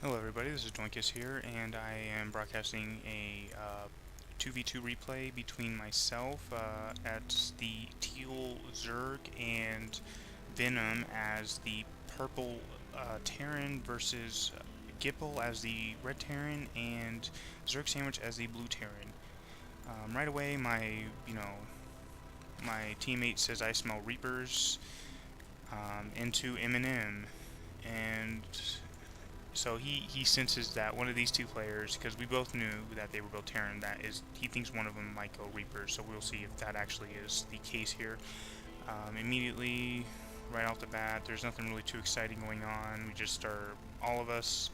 Hello everybody, this is Doinkus here, and I am broadcasting a 2v2 replay between myself at the teal Zerg and VeNoM as the purple Terran versus Gippal as the red Terran and ZergSandwich as the blue Terran. Right away, my teammate says I smell Reapers into M&M, and so he senses that one of these two players, because we both knew that they were both Terran, he thinks one of them might go Reaper, so we'll see if that actually is the case here. Immediately, right off the bat, there's nothing really too exciting going on. We just are, all of us,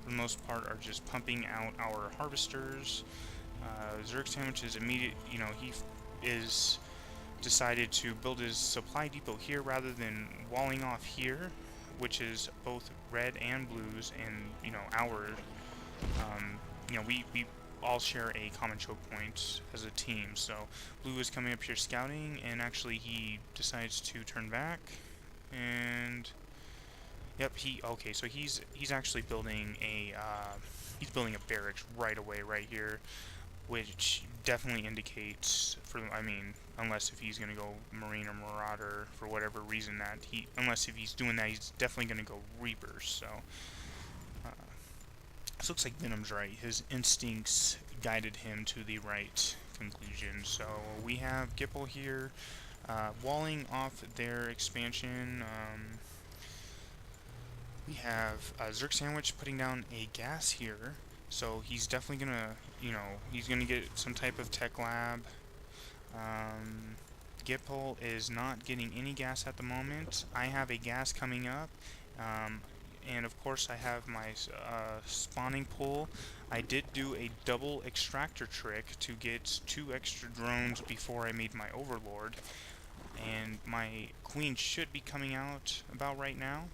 for the most part, are just pumping out our harvesters. ZergSandwich is he is decided to build his supply depot here rather than walling off here, which is both red and blues, and we all share a common choke point as a team. So blue is coming up here scouting, and actually he decides to turn back, and yep, so he's actually building a barracks right away right here, which definitely indicates unless if he's going to go Marine or Marauder for whatever reason unless if he's doing that, he's definitely going to go Reapers. So this looks like VeNoM's right. His instincts guided him to the right conclusion. So we have Gippal here walling off their expansion. We have ZergSandwich putting down a gas here. So he's definitely gonna, he's gonna get some type of tech lab. Gippal is not getting any gas at the moment. I have a gas coming up, and of course I have my spawning pool. I did do a double extractor trick to get 2 extra drones before I made my overlord, and my queen should be coming out about right now.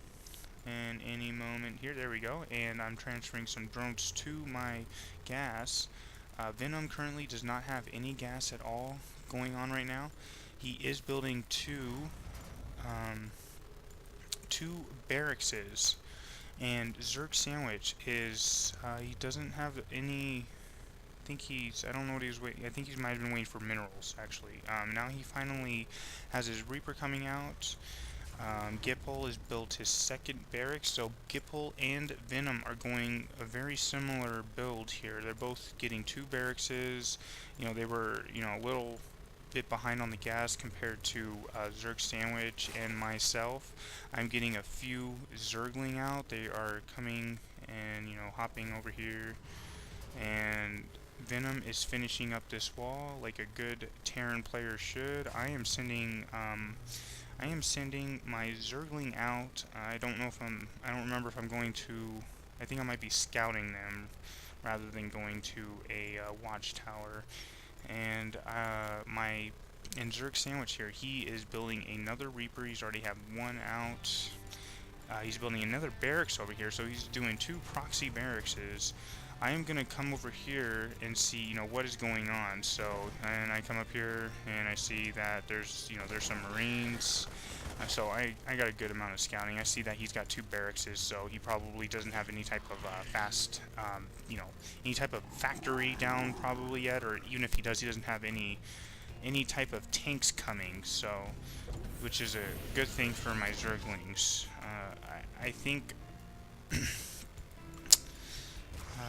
And any moment here, there we go, and I'm transferring some drones to my gas. VeNoM currently does not have any gas at all going on right now. He is building two barrackses, and ZergSandwich is he doesn't have any. I don't know what he was waiting. I think he might have been waiting for minerals actually. Now he finally has his Reaper coming out. Gippal has built his second barracks, so Gippal and VeNoM are going a very similar build here. They're both getting 2 barrackses. They were, a little bit behind on the gas compared to ZergSandwich and myself. I'm getting a few Zergling out. They are coming and, hopping over here. And VeNoM is finishing up this wall like a good Terran player should. I am sending my Zergling out. I don't remember if I'm going to, I think I might be scouting them rather than going to a watchtower. And ZergSandwich here, he is building another Reaper. He's already have 1 out. He's building another barracks over here, so he's doing 2 proxy barrackses. I am gonna come over here and see, what is going on. So, and I come up here and I see that there's some Marines. So I got a good amount of scouting. I see that he's got 2 barrackses, so he probably doesn't have any type of any type of factory down probably yet, or even if he does, he doesn't have any type of tanks coming. So, which is a good thing for my Zerglings. I think.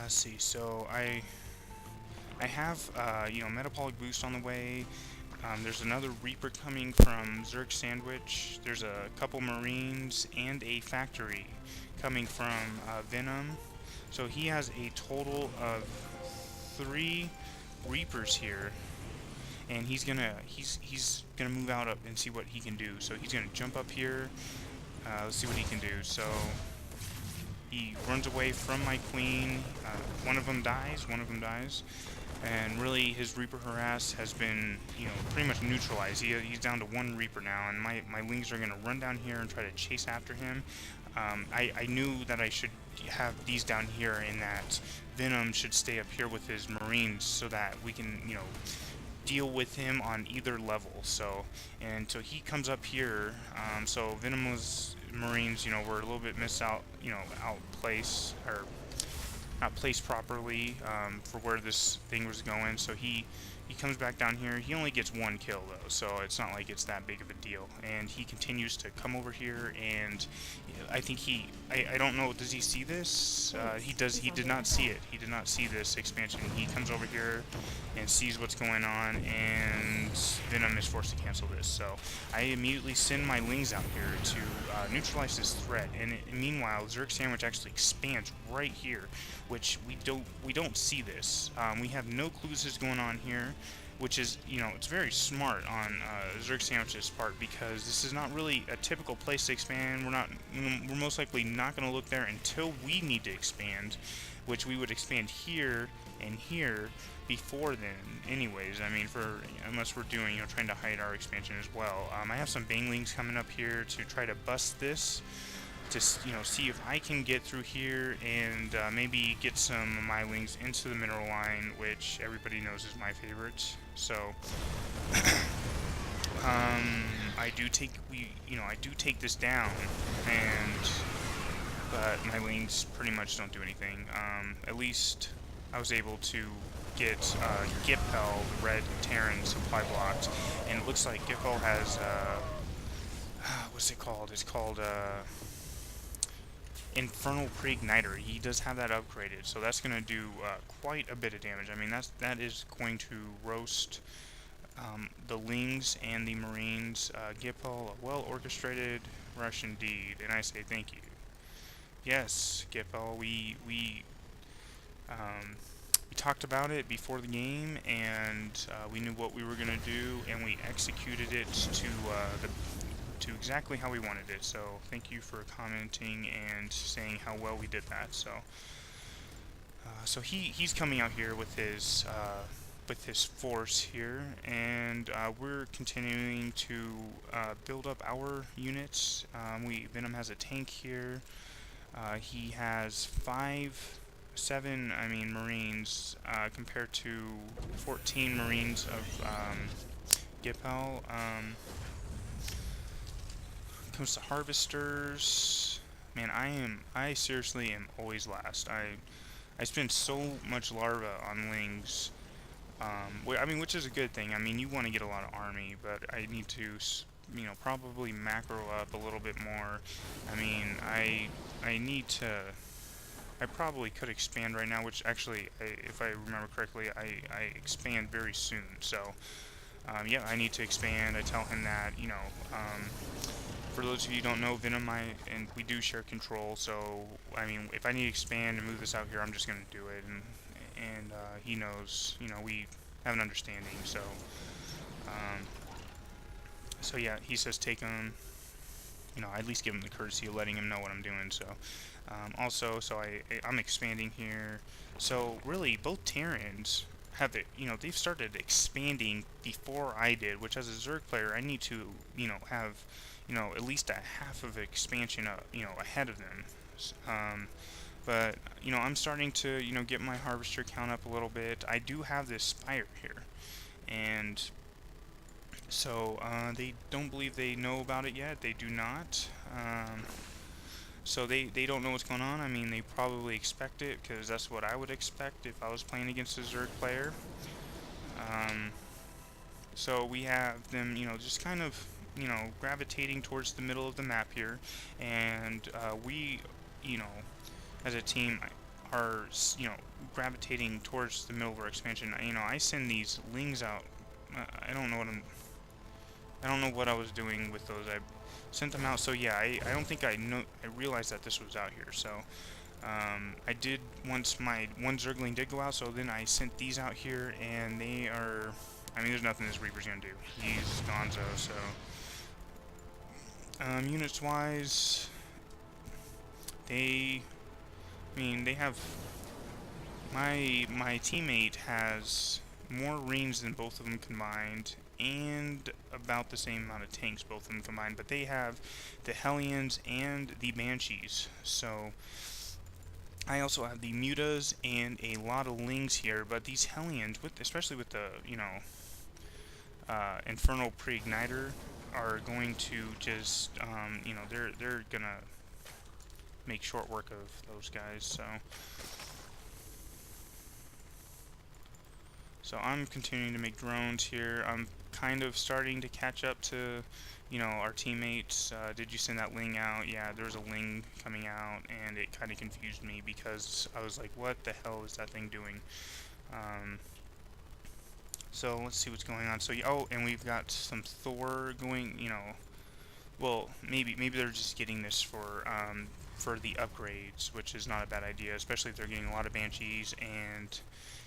Let's see, so I have, metabolic boost on the way. There's another Reaper coming from ZergSandwich. There's a couple Marines and a factory coming from VeNoM. So he has a total of 3 Reapers here, and he's gonna move out up and see what he can do. So he's gonna jump up here. Let's see what he can do. So he runs away from my queen. One of them dies, and really his Reaper harass has been, pretty much neutralized. He's down to 1 Reaper now, and my wings are going to run down here and try to chase after him. I knew that I should have these down here, and that VeNoM should stay up here with his Marines so that we can, deal with him on either level. So he comes up here. So VeNoM's Marines, were a little bit outplaced, or not placed properly for where this thing was going. So he comes back down here. He only gets 1 kill though, so it's not like it's that big of a deal. And he continues to come over here, and I think I don't know, does he see this? He does. He did not see it. He did not see this expansion. He comes over here and sees what's going on, and VeNoM is forced to cancel this. So I immediately send my lings out here to neutralize this threat. And meanwhile, ZergSandwich actually expands right here, which we don't see this. We have no clues what's going on here, which is, it's very smart on ZergSandwich's part, because this is not really a typical place to expand. We're most likely not going to look there until we need to expand, which we would expand here and here before then anyways. I mean, unless we're doing, trying to hide our expansion as well. I have some banglings coming up here to try to bust this, to see if I can get through here and maybe get some of my wings into the mineral line, which everybody knows is my favorite. So I do take this down, but my wings pretty much don't do anything. At least I was able to get Gippal, the red Terran supply blocked, and it looks like Gippal has what's it called? It's called Infernal Pre-Igniter. He does have that upgraded, so that's going to do quite a bit of damage. I mean, that is going to roast the Lings and the Marines. Gippal, a well-orchestrated rush indeed, and I say thank you. Yes, Gippal, we talked about it before the game, and we knew what we were going to do, and we executed it to exactly how we wanted it. So thank you for commenting and saying how well we did that. So he's coming out here with his force here, and we're continuing to build up our units. VeNoM has a tank here. He has 7 Marines compared to 14 Marines of Gippal. Comes to harvesters, man, I seriously am always last. I spend so much larva on lings, which is a good thing. I mean, you want to get a lot of army, but I need to, probably macro up a little bit more. I mean, I need to. I probably could expand right now, which actually, if I remember correctly, I expand very soon. So, yeah, I need to expand. I tell him that, for those of you who don't know, VeNoM and we do share control, so, I mean, if I need to expand and move this out here, I'm just going to do it, and he knows, we have an understanding, so, yeah, he says take him, I at least give him the courtesy of letting him know what I'm doing, so, I'm expanding here. So really, both Terrans have it, they've started expanding before I did, which as a Zerg player, I need to, have, at least a half of expansion, ahead of them. But, I'm starting to, get my harvester count up a little bit. I do have this spire here, and so they don't believe they know about it yet. They do not. So they don't know what's going on. I mean, they probably expect it, because that's what I would expect if I was playing against a Zerg player. So we have them, just kind of, gravitating towards the middle of the map here, and we, as a team, are, gravitating towards the middle of our expansion. I send these lings out. I don't know what I was doing with those. I sent them out. So yeah, I don't think I realized that this was out here. So I did, once my one Zergling did go out, so then I sent these out here, and they are, I mean, there's nothing this Reaper's gonna do. He's gonzo. So units wise, they have, my teammate has more range than both of them combined, and about the same amount of tanks, both of them combined, but they have the Hellions and the Banshees. So I also have the Mutas and a lot of Lings here, but these Hellions, especially with the, Infernal Pre-Igniter, are going to just, they're gonna make short work of those guys. So So I'm continuing to make drones here. I'm kind of starting to catch up to, you know, our teammates. Did you send that ling out? Yeah, there's a ling coming out, and it kind of confused me because I was like, what the hell is that thing doing? So let's see what's going on. So, oh, and we've got some Thor going, you know, well, maybe they're just getting this for the upgrades, which is not a bad idea, especially if they're getting a lot of Banshees. And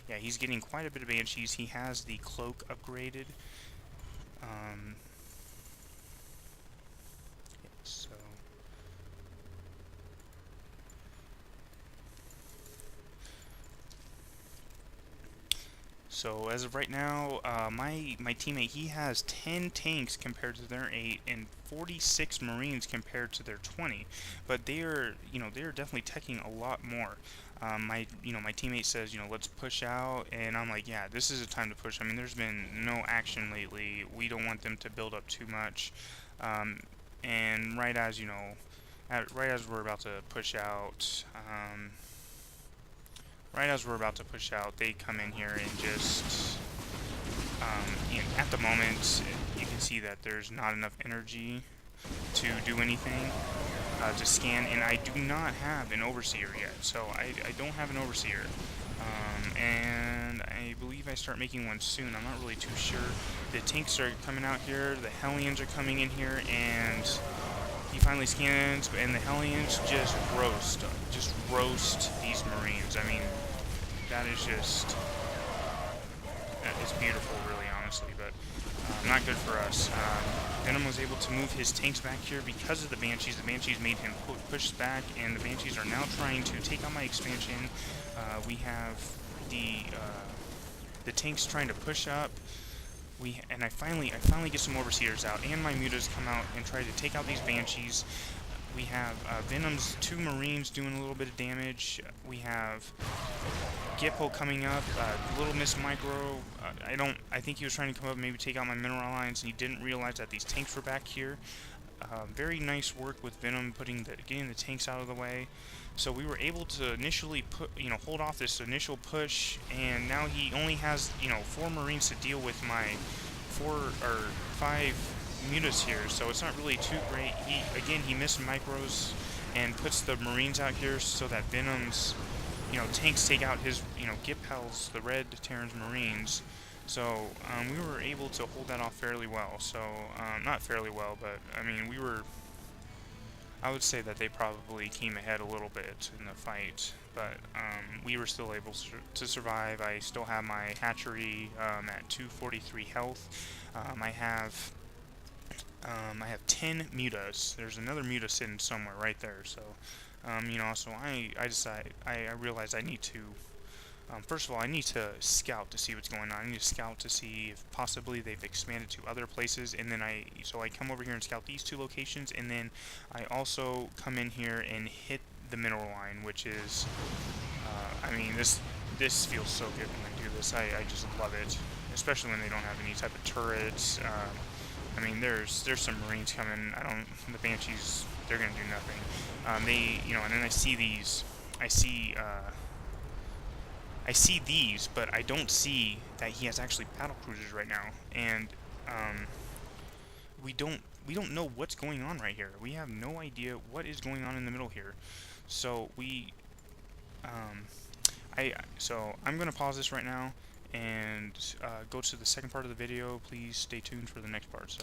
yeah, he's getting quite a bit of Banshees. He has the cloak upgraded. Um, so So as of right now, my teammate, he has 10 tanks compared to their 8 and 46 Marines compared to their 20. But they are, they are definitely teching a lot more. My teammate says, let's push out, and I'm like, yeah, this is a time to push. I mean, there's been no action lately. We don't want them to build up too much. And right as, right as we're about to push out, they come in here and just, at the moment, you can see that there's not enough energy to do anything, to scan, and I do not have an Overseer yet, so I don't have an Overseer, and I believe I start making one soon. I'm not really too sure. The tanks are coming out here, the Hellions are coming in here, and he finally scans, and the Hellions just roast these Marines. I mean, that is just, it's beautiful, really, honestly, but not good for us. VeNoM was able to move his tanks back here because of the Banshees. The Banshees made him push back, and the Banshees are now trying to take out my expansion. We have the tanks trying to push up. I finally get some Overseers out, and my mutas come out and try to take out these Banshees. We have VeNoM's 2 Marines doing a little bit of damage. We have Gippal coming up, Little Miss Micro. I think he was trying to come up and maybe take out my mineral lines, and he didn't realize that these tanks were back here. Very nice work with VeNoM getting the tanks out of the way. So we were able to initially hold off this initial push, and now he only has 4 Marines to deal with my 4 or 5 mutas here. So it's not really too great. He missed micros and puts the Marines out here so that VeNoM's tanks take out his Gippal's, the Red Terran's Marines. So we were able to hold that off fairly well. So not fairly well, but I mean I would say that they probably came ahead a little bit in the fight, but we were still able to survive. I still have my hatchery at 243 health. I have 10 mutas. There's another muta sitting somewhere right there. So, so I realized I need to. First of all, I need to scout to see what's going on. I need to scout to see if possibly they've expanded to other places, and then I come over here and scout these 2 locations, and then I also come in here and hit the mineral line, which is, I mean, this feels so good when I do this. I just love it, especially when they don't have any type of turrets. I mean, there's some Marines coming. The Banshees, they're gonna do nothing. And then I see these. I see these, but I don't see that he has actually battle cruisers right now, and we don't know what's going on right here. We have no idea what is going on in the middle here. So I'm gonna pause this right now and go to the second part of the video. Please stay tuned for the next part. So.